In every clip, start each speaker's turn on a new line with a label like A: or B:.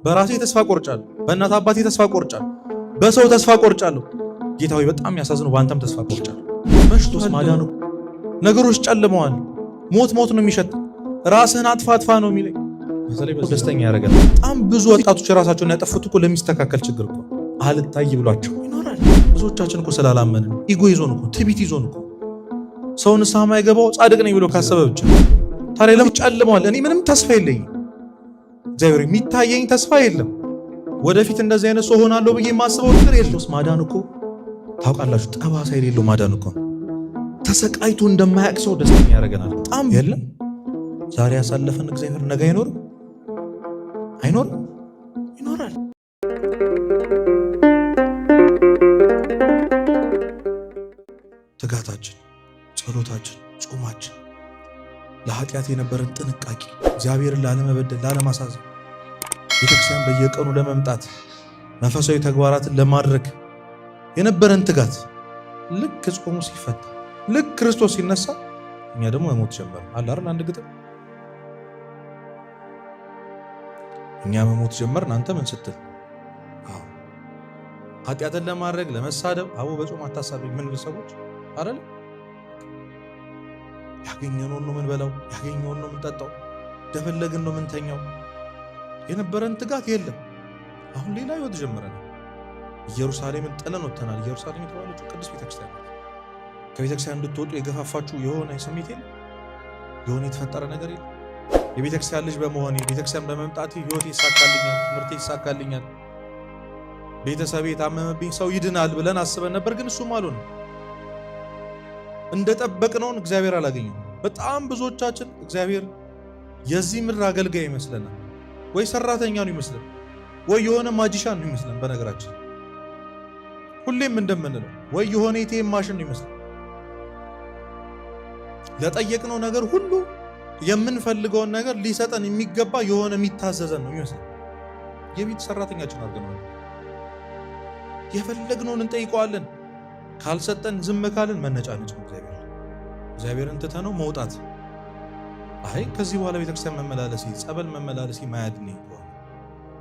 A: በራሴ ተስፋ ቆርጫለሁ፣ በእናት አባቴ ተስፋ ቆርጫለሁ፣ በሰው ተስፋ ቆርጫለሁ። ጌታ ሆይ በጣም ያሳዝነው በአንተም ተስፋ ቆርጫለሁ። በሽቶስ ማዳኑ ነገሮች ጨልመዋል። ሞት ነው የሚሸጥ። ራስህን አጥፋ ነው የሚለኝ። በተለይ ደስተኛ ያደርጋል። በጣም ብዙ ወጣቶች ራሳቸውን ያጠፉት እኮ ለሚስተካከል ችግር እኮ አልታይ ብሏቸው ይኖራል። ብዙዎቻችን እኮ ስላላመንን ኢጎ ይዞን እኮ ትዕቢት ይዞን እኮ ሰው ንስሐ የማይገባው ጻድቅ ነኝ ብሎ ካሰበ ብቻ። ታዲያ ለምን ጨልመዋል? እኔ ምንም ተስፋ የለኝም። እግዚአብሔር የሚታየኝ ተስፋ የለም። ወደፊት እንደዚህ አይነት ሰው ሆናለሁ ብዬ የማስበው ነገር የለውም። ማዳን እኮ ታውቃላችሁ፣ ጠባሳ የሌለው ማዳን እኮ ተሰቃይቶ እንደማያውቅ ሰው ደስተኛ ያደርገናል። በጣም የለም ዛሬ ያሳለፈን እግዚአብሔር ነገ አይኖርም? ይኖራል። ትጋታችን፣ ጸሎታችን፣ ጾማችን፣ ለኃጢአት የነበረን ጥንቃቄ፣ እግዚአብሔርን ላለመበደል፣ ላለማሳዘን፣ ቤተክርስቲያን በየቀኑ ለመምጣት፣ መንፈሳዊ ተግባራትን ለማድረግ የነበረን ትጋት ልክ ጾሙ ሲፈታ፣ ልክ ክርስቶስ ሲነሳ እኛ ደግሞ መሞት ጀመር። አላርን አንድ ግጥም እኛ መሞት ጀመር እናንተ ምን ስትል? ኃጢአትን ለማድረግ ለመሳደብ በጾም አታሳቢ ምን ሰዎች አይደል? ያገኘነውን ነው ምን በላው፣ ያገኘነውን ነው ምን ጠጣው፣ ደፈለግን ነው ምን ተኛው። የነበረን ትጋት የለም። አሁን ሌላ ህይወት ጀምረናል። ኢየሩሳሌምን ጥለን ወጥተናል። ኢየሩሳሌም የተባለችው ቅዱስ ቤተክርስቲያን ናት። ከቤተክርስቲያን እንድትወጡ የገፋፋችሁ የሆነ ስሜት የለም፣ የሆነ የተፈጠረ ነገር የለም። የቤተክርስቲያን ልጅ በመሆኔ ቤተክርስቲያን በመምጣቴ ህይወቴ ይሳካልኛል፣ ትምህርቴ ይሳካልኛል፣ ቤተሰቤ የታመመብኝ ሰው ይድናል ብለን አስበን ነበር። ግን እሱም አልሆነም። እንደጠበቅነውን እግዚአብሔር አላገኘም። በጣም ብዙዎቻችን እግዚአብሔር የዚህ ምድር አገልጋይ ይመስለናል፣ ወይ ሰራተኛ ነው ይመስለን፣ ወይ የሆነ ማጂሻን ነው ይመስለን። በነገራችን ሁሌም እንደምንለው ወይ የሆነ ኤቲኤም ማሽን ነው ይመስለን። ለጠየቅነው ነገር ሁሉ የምንፈልገውን ነገር ሊሰጠን የሚገባ የሆነ የሚታዘዘን ነው ይመስለን። የቤት ሰራተኛችን አድርገናል። የፈለግነውን እንጠይቀዋለን። ካልሰጠን ዝም ካልን መነጫነጭ ነው። እግዚአብሔርን ትተነው መውጣት። ከዚህ በኋላ ቤተክርስቲያን መመላለሴ፣ ጸበል መመላለሴ ማያድነኝ ከሆነ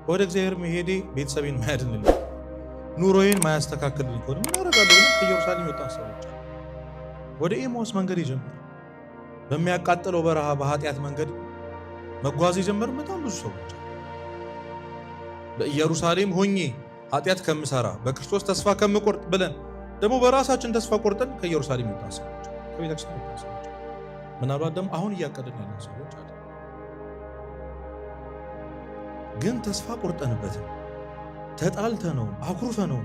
A: ወደ እግዚአብሔር መሄዴ ቤተሰቤን ማያድንልኝ፣ ኑሮዬን ማያስተካክልልኝ ከሆነ ምን አደርጋለሁ? ከኢየሩሳሌም የወጣ ሰዎች ወደ ኤማውስ መንገድ የጀመሩ በሚያቃጥለው በረሃ በኃጢአት መንገድ መጓዝ የጀመሩ በጣም ብዙ ሰዎች በኢየሩሳሌም ሆኜ ኃጢአት ከምሰራ በክርስቶስ ተስፋ ከምቆርጥ ብለን ደግሞ በራሳችን ተስፋ ቆርጠን ከኢየሩሳሌም የወጣ ሰዎች፣ ከቤተክርስቲያን የወጣ ሰዎች፣ ምናልባት ደግሞ አሁን እያቀድን ያለን ሰዎች አለ። ግን ተስፋ ቆርጠንበትም ተጣልተነው አኩርፈነው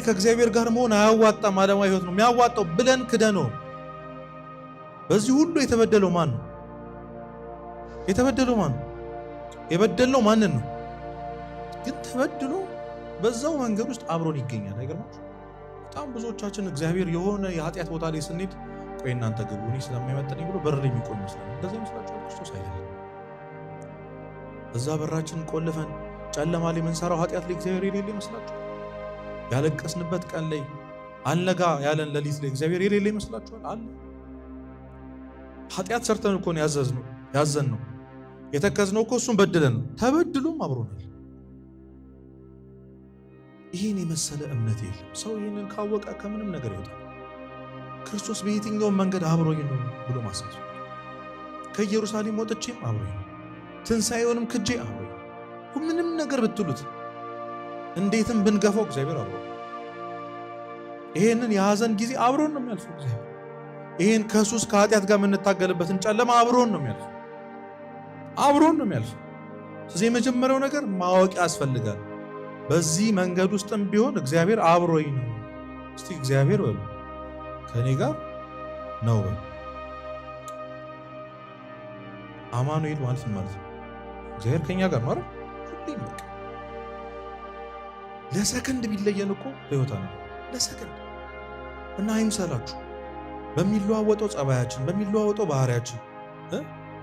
A: ከእግዚአብሔር ጋር መሆን አያዋጣም፣ ዓለማዊ ሕይወት ነው የሚያዋጣው ብለን ክደነው። በዚህ ሁሉ የተበደለው ማን ነው? የበደልነው ማንን ነው? ግን ተበድሎ በዛው መንገድ ውስጥ አብሮን ይገኛል። አይገርማችሁ? በጣም ብዙዎቻችን እግዚአብሔር የሆነ የኃጢአት ቦታ ላይ ስንሄድ ቆይ እናንተ ግቡ እኔ ስለማይመጥነኝ ብሎ በር ላይ የሚቆም ይመስላል። እንደዚህ ይመስላችኋል? ክርስቶስ አይደለም። እዛ በራችን ቆልፈን ጨለማ ላይ የምንሰራው ኃጢአት ላይ እግዚአብሔር የሌለ ይመስላችኋል? ያለቀስንበት ቀን ላይ አልነጋ ያለን ሌሊት ላይ እግዚአብሔር የሌለ ይመስላችኋል? አለ። ኃጢአት ሰርተን እኮ ነው ያዘንነው፣ የተከዝነው እኮ እሱን በድለን ነው። ተበድሎም አብሮናል። ይህን የመሰለ እምነት የለም። ሰው ይህንን ካወቀ ከምንም ነገር ይወጣል። ክርስቶስ በየትኛውም መንገድ አብሮኝ ነው ብሎ ማሰብ፣ ከኢየሩሳሌም ወጥቼም አብሮኝ ነው፣ ትንሣኤውንም ክጄ አብሮኝ ነው። ምንም ነገር ብትሉት እንዴትም ብንገፋው እግዚአብሔር አብሮ፣ ይሄንን የሐዘን ጊዜ አብሮን ነው የሚያልፈው እግዚአብሔር። ይሄን ከሱስ ከኃጢአት ጋር የምንታገልበትን ጨለማ አብሮን ነው የሚያልፈው። ስለዚህ የመጀመሪያው ነገር ማወቅ ያስፈልጋል። በዚህ መንገድ ውስጥም ቢሆን እግዚአብሔር አብሮኝ ነው። እስቲ እግዚአብሔር በሉ ከኔ ጋር ነው በሉ። አማኑኤል ማለት ነው እግዚአብሔር ከኛ ጋር ነው አይደል? ሁሌም በቃ ለሰከንድ ቢለየን እኮ በህይወታ ነው ለሰከንድ እና አይምሰላችሁ። በሚለዋወጠው ጸባያችን፣ በሚለዋወጠው ባህሪያችን፣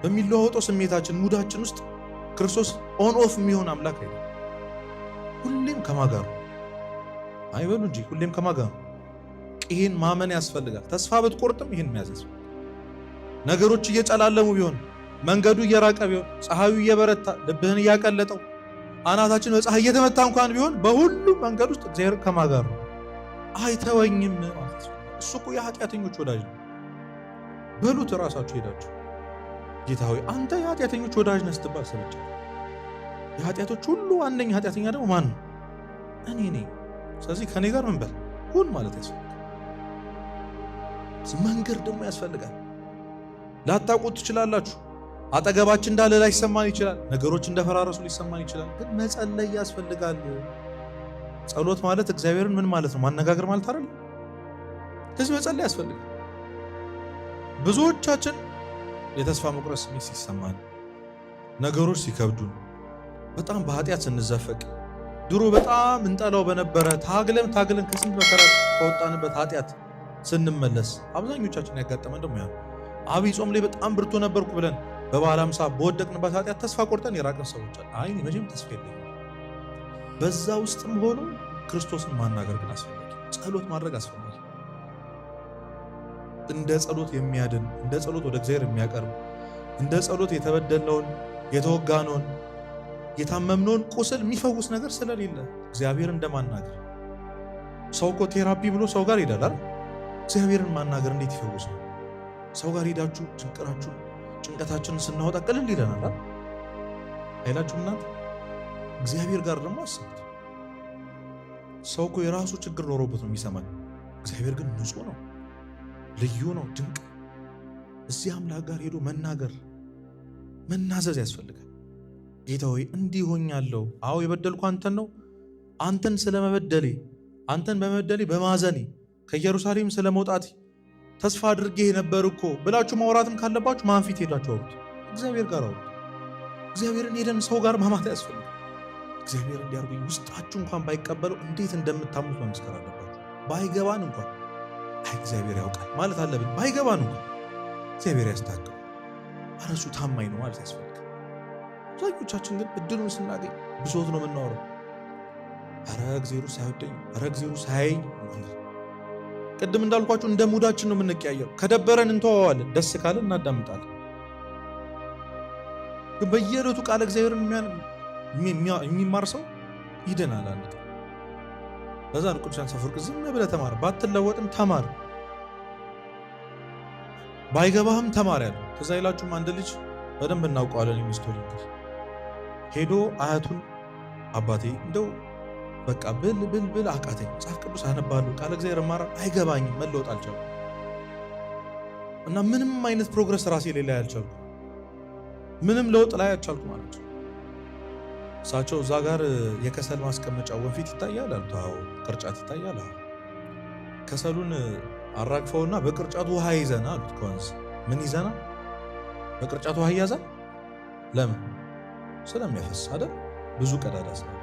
A: በሚለዋወጠው ስሜታችን፣ ሙዳችን ውስጥ ክርስቶስ ኦን ኦፍ የሚሆን አምላክ አይደለም። ሁሌም ከማጋሩ አይበሉ እንጂ ሁሌም ከማጋሩ። ይሄን ማመን ያስፈልጋል። ተስፋ ብትቆርጥም ይሄን መያዝ ያስፈልጋል። ነገሮች እየጨላለሙ ቢሆን መንገዱ እየራቀ ቢሆን፣ ፀሐዩ እየበረታ ልብህን እያቀለጠው፣ አናታችን በፀሐይ እየተመታ እንኳን ቢሆን በሁሉም መንገድ ውስጥ እግዚአብሔር ከማጋር ነው። አይተወኝም ማለት ነው። እሱ እኮ የኃጢአተኞች ወዳጅ ነው በሉት። ራሳችሁ ሄዳችሁ ጌታ ሆይ አንተ የኃጢአተኞች ወዳጅ ነህ ስትባል ሰምቼ፣ የኃጢአቶች ሁሉ አንደኛ ኃጢአተኛ ደግሞ ማን ነው? እኔ ነኝ። ስለዚህ ከኔ ጋር ምን በል ሁን ማለት ያስፈልጋል። መንገድ ደግሞ ያስፈልጋል። ላታውቁት ትችላላችሁ። አጠገባችን እንዳለ ላይሰማን ይችላል። ነገሮች እንደፈራረሱ ሊሰማን ይችላል። ግን መጸለይ ያስፈልጋል። ጸሎት ማለት እግዚአብሔርን ምን ማለት ነው? ማነጋገር ማለት አይደል? ከዚህ መጸለይ ያስፈልጋል። ብዙዎቻችን የተስፋ መቁረጥ ስሜት ሲሰማን፣ ነገሮች ሲከብዱን፣ በጣም በኃጢአት ስንዘፈቅ፣ ድሮ በጣም እንጠላው በነበረ ታግለን ከስንት መከራ ከወጣንበት ኃጢአት ስንመለስ አብዛኞቻችን ያጋጠመን ደግሞ ያ አብይ ጾም ላይ በጣም ብርቱ ነበርኩ ብለን በበዓለ ሃምሳ በወደቅንበት ኃጢአት ተስፋ ቆርጠን የራቅን ሰዎች አሉ። አይ መቼም ተስፋ የለኝም። በዛ ውስጥም ሆኖ ክርስቶስን ማናገር ግን አስፈላጊ፣ ጸሎት ማድረግ አስፈላጊ። እንደ ጸሎት የሚያድን፣ እንደ ጸሎት ወደ እግዚአብሔር የሚያቀርብ፣ እንደ ጸሎት የተበደልነውን የተወጋነውን የታመምነውን ቁስል የሚፈውስ ነገር ስለሌለ እግዚአብሔር እንደማናገር። ሰው እኮ ቴራፒ ብሎ ሰው ጋር ይሄዳል አይደል? እግዚአብሔርን ማናገር እንዴት ይፈውሳል? ሰው ጋር ሄዳችሁ ጭንቀታችንን ስናወጣ ቅልል ይለናል አይላችሁ እናንተ? እግዚአብሔር ጋር ደግሞ አስቡት። ሰው እኮ የራሱ ችግር ኖሮበት ነው የሚሰማን። እግዚአብሔር ግን ንጹሕ ነው፣ ልዩ ነው፣ ድንቅ። እዚህ አምላክ ጋር ሄዶ መናገር መናዘዝ ያስፈልጋል። ጌታ ሆይ እንዲህ ሆኛለሁ። አዎ የበደልኩ አንተን ነው። አንተን ስለመበደሌ፣ አንተን በመበደሌ በማዘኔ፣ ከኢየሩሳሌም ስለመውጣቴ ተስፋ አድርጌ ነበር እኮ ብላችሁ ማውራትም ካለባችሁ ማን ፊት ሄዳችሁ አውሩት? እግዚአብሔር ጋር አውሩት። እግዚአብሔርን ሄደን ሰው ጋር ማማት ያስፈልጋል። እግዚአብሔር እንዲያርጉኝ ውስጣችሁ እንኳን ባይቀበለው እንዴት እንደምታምኑት መመስከር አለባችሁ። ባይገባን እንኳን አይ እግዚአብሔር ያውቃል ማለት አለብን። ባይገባን እንኳን እግዚአብሔር ያስታቅም፣ እርሱ ታማኝ ነው ማለት ያስፈልጋል። አብዛኞቻችን ግን እድሉን ስናገኝ ብሶት ነው የምናወራው። ኧረ እግዚአብሔር ሳይወደኝ፣ ኧረ እግዚአብሔር ሳያየኝ። ቅድም እንዳልኳችሁ እንደ ሙዳችን ነው የምንቀያየረው። ከደበረን እንተዋዋለን፣ ደስ ካለን እናዳምጣለን። ግን በየዕለቱ ቃለ እግዚአብሔርን የሚማር ሰው ይድናል። አንድ ቀን በዛ ነው ቅዱስ ዮሐንስ አፈወርቅ ዝም ብለህ ተማር፣ ባትለወጥም ተማር፣ ባይገባህም ተማር ያለው። ከዛ ይላችሁም አንድ ልጅ በደንብ እናውቀዋለን የሚስቶሪ እንግዲህ ሄዶ አያቱን አባቴ እንደው በቃ ብል አቃተኝ፣ መጽሐፍ ቅዱስ አነባለሁ፣ ቃለ እግዚአብሔር እማራለሁ፣ አይገባኝም፣ መለወጥ አልቻልኩም እና ምንም አይነት ፕሮግረስ ራሴ ላይ አልቻልኩም፣ ምንም ለውጥ ላይ አልቻልኩም ማለት ነው። እሳቸው እዛ ጋር የከሰል ማስቀመጫ ወንፊት ይታያል አሉት። አዎ ቅርጫት ይታያል። አዎ ከሰሉን አራግፈውና በቅርጫቱ ውሃ ይዘና አሉት። ከወንዝ ምን ይዘና? በቅርጫቱ ውሃ ይያዛል። ለምን? ስለሚያፈስ አይደል? ብዙ ቀዳዳ ስላለ።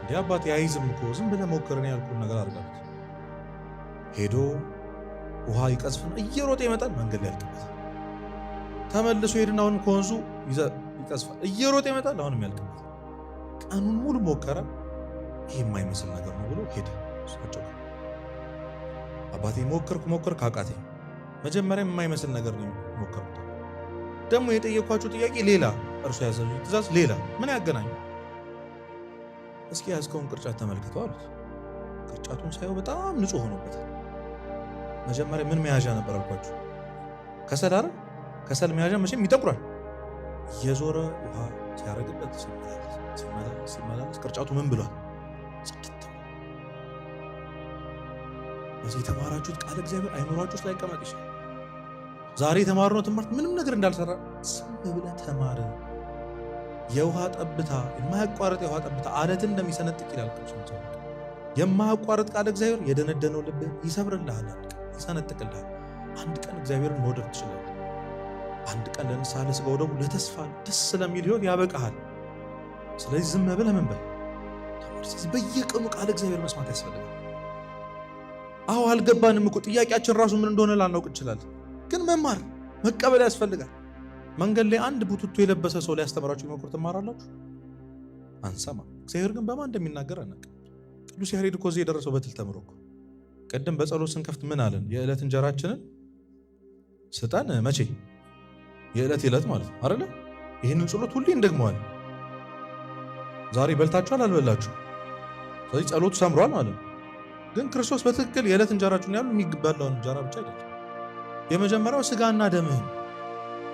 A: እንዲህ አባቴ አይዝም እኮ ዝም ብለህ ሞክርን ያልኩን ነገር አድርጋት። ሄዶ ውሃ ይቀዝፍና እየሮጠ ይመጣል። መንገድ ላይ ያልቅበታል። ተመልሶ ሄድና አሁንም ከወንዙ ይቀዝፋል፣ እየሮጠ ይመጣል። አሁንም ያልቅበታል። ቀኑን ሙሉ ሞከረ። ይሄ የማይመስል ነገር ነው ብሎ ሄደ። እሳቸው አባቴ ሞከርኩ አቃተኝ። መጀመሪያ የማይመስል ነገር ነው ሞከርኩት። ደግሞ የጠየኳችሁ ጥያቄ ሌላ፣ እርሱ ያዘዙኝ ትእዛዝ ሌላ። ምን ያገናኛል? እስኪ ያዝከውን ቅርጫት ተመልክተው አሉት። ቅርጫቱን ሳየው በጣም ንጹህ ሆኖበታል። መጀመሪያ ምን መያዣ ነበር አልኳችሁ? ከሰል አይደል? ከሰል መያዣ መቼም ይጠቁራል። እየዞረ ውሃ ሲያረግበት ሲመላለስ ቅርጫቱ ምን ብሏል? ጽድት። በዚህ የተማራችሁት ቃል እግዚአብሔር አይምሯችሁ ውስጥ ላይቀመጥ ይችላል። ዛሬ የተማርነው ትምህርት ምንም ነገር እንዳልሰራ ዝም ብለህ ተማር። የውሃ ጠብታ፣ የማያቋርጥ የውሃ ጠብታ አለትን እንደሚሰነጥቅ ይላል ቅዱስ። የማያቋርጥ ቃል እግዚአብሔር የደነደነው ልብ ይሰብርልሃል፣ ይሰነጥቅልሃል። አንድ ቀን እግዚአብሔርን መውደድ ትችላለህ። አንድ ቀን ለንስሐ ለሥጋው ደግሞ ለተስፋ ደስ ስለሚል ሕይወት ያበቃሃል። ስለዚህ ዝም ብለህ ምን በል ተማር። ስለዚህ በየቀኑ ቃል እግዚአብሔር መስማት ያስፈልጋል። አዎ አልገባንም እኮ ጥያቄያችን ራሱ ምን እንደሆነ ላናውቅ እንችላለን። ግን መማር መቀበል ያስፈልጋል። መንገድ ላይ አንድ ቡትቶ የለበሰ ሰው ሊያስተምራችሁ ይሞክር ትማራላችሁ? አንሰማ። እግዚአብሔር ግን በማን እንደሚናገር አናውቅም። ቅዱስ ያሬድ እኮ እዚህ የደረሰው በትል ተምሮ እኮ። ቅድም በጸሎት ስንከፍት ምን አለን? የዕለት እንጀራችንን ስጠን መቼ? የዕለት የዕለት ማለት ነው አይደለ? ይህንን ጸሎት ሁሌ እንደግመዋለን። ዛሬ በልታችኋል አልበላችሁ፣ ስለዚህ ጸሎቱ ሰምሯል ማለት ነው። ግን ክርስቶስ በትክክል የዕለት እንጀራችሁን ያሉ የሚበላውን እንጀራ ብቻ አይደለም። የመጀመሪያው ስጋና ደምህን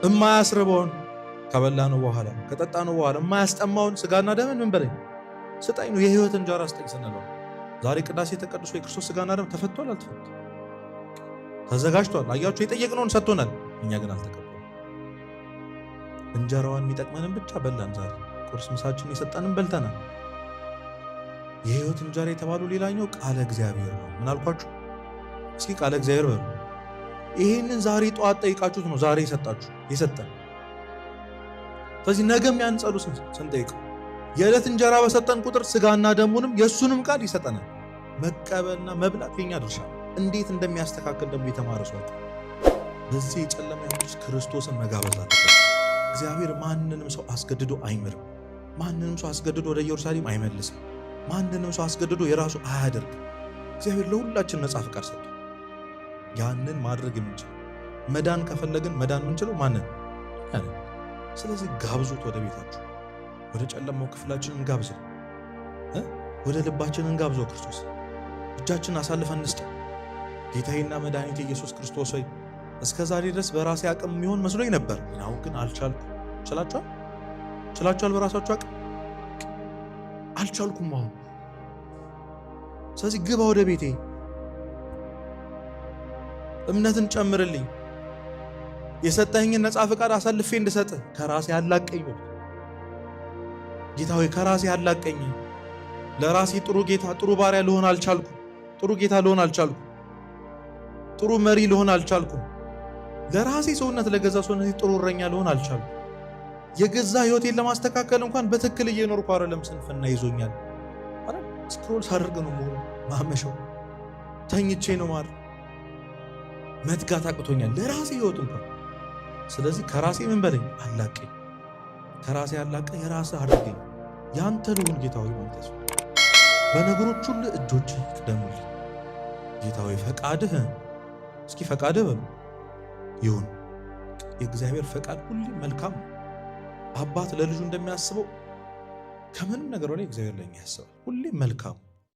A: የማያስርበውን ከበላነው በኋላ ከጠጣነው በኋላ የማያስጠማውን ስጋና ደምን ምን በለኝ ስጠኝ ነው። የህይወት እንጀራ ስጠኝ ስንለው ዛሬ ቅዳሴ ተቀድሶ የክርስቶስ ስጋና ደም ተፈቷል አልተፈቷል? ተዘጋጅቷል። አያችሁ፣ የጠየቅነውን ሰጥቶናል። እኛ ግን አልተቀበልንም። እንጀራዋን የሚጠቅመንን ብቻ በላን። ዛሬ ቁርስ ምሳችን የሰጠንን በልተናል። የህይወት እንጀራ የተባለው ሌላኛው ቃለ እግዚአብሔር ነው። ምን አልኳችሁ? እስኪ ቃለ እግዚአብሔር በሉ። ይሄንን ዛሬ ጠዋት ጠይቃችሁት ነው ዛሬ የሰጠን። ስለዚህ ነገም ያን ጸሎት ስንጠይቀው የዕለት እንጀራ በሰጠን ቁጥር ስጋና ደሙንም የእሱንም ቃል ይሰጠናል። መቀበልና መብላት የኛ ድርሻ። እንዴት እንደሚያስተካክል ደግሞ የተማረ ሰው በዚህ የጨለማ ውስጥ ክርስቶስን መጋበዝ አለበት። እግዚአብሔር ማንንም ሰው አስገድዶ አይምርም። ማንንም ሰው አስገድዶ ወደ ኢየሩሳሌም አይመልስም። ማንንም ሰው አስገድዶ የራሱ አያደርግም። እግዚአብሔር ለሁላችን ነጻ ፍቃድ ሰጥቷል። ያንን ማድረግ የምንችል መዳን ከፈለግን መዳን የምንችለው ማንን? ስለዚህ ጋብዙት ወደ ቤታችሁ። ወደ ጨለማው ክፍላችን እንጋብዘው፣ ወደ ልባችን እንጋብዘው። ክርስቶስ እጃችን አሳልፈን እንስጠው። ጌታዬና መድኃኒቴ ኢየሱስ ክርስቶስ ሆይ እስከ ዛሬ ድረስ በራሴ አቅም የሚሆን መስሎኝ ነበር፣ አሁን ግን አልቻልኩም። ችላችኋል? በራሳችሁ አቅም አልቻልኩም አሁን። ስለዚህ ግባ ወደ ቤቴ፣ እምነትን ጨምርልኝ፣ የሰጠኝን ነፃ ፍቃድ አሳልፌ እንድሰጥህ ከራሴ አላቀኝ። ጌታ ሆይ ከራሴ አላቀኝ። ለራሴ ጥሩ ጌታ ጥሩ ባሪያ ልሆን አልቻልኩም። ጥሩ ጌታ ልሆን አልቻልኩም። ጥሩ መሪ ልሆን አልቻልኩም። ለራሴ ሰውነት ለገዛ ሰውነት ጥሩ እረኛ ልሆን አልቻልኩም። የገዛ ህይወቴን ለማስተካከል እንኳን በትክክል እየኖርኩ አይደለም። ስንፍና ይዞኛል። ስክሮል ሳደርግ ነው የምውለው። ማመሻው ተኝቼ ነው ማለት መትጋት አቅቶኛል ለራሴ ህይወት እንኳን። ስለዚህ ከራሴ ምን በለኝ አላቀኝ። ከራሴ አላቀኝ፣ የራስህ አድርገኝ። ያንተ ልሁን ጌታ ሆይ ማለት ነው። በነገሮች ሁሉ እጆችህ ይቅደሙልኝ ጌታ ሆይ። ፈቃድህ እስኪ ፈቃድህ በሉ ይሁን። የእግዚአብሔር ፈቃድ ሁሌ መልካም ነው። አባት ለልጁ እንደሚያስበው ከምንም ነገር በላይ እግዚአብሔር ለኛ ያስባል። ሁሌ መልካም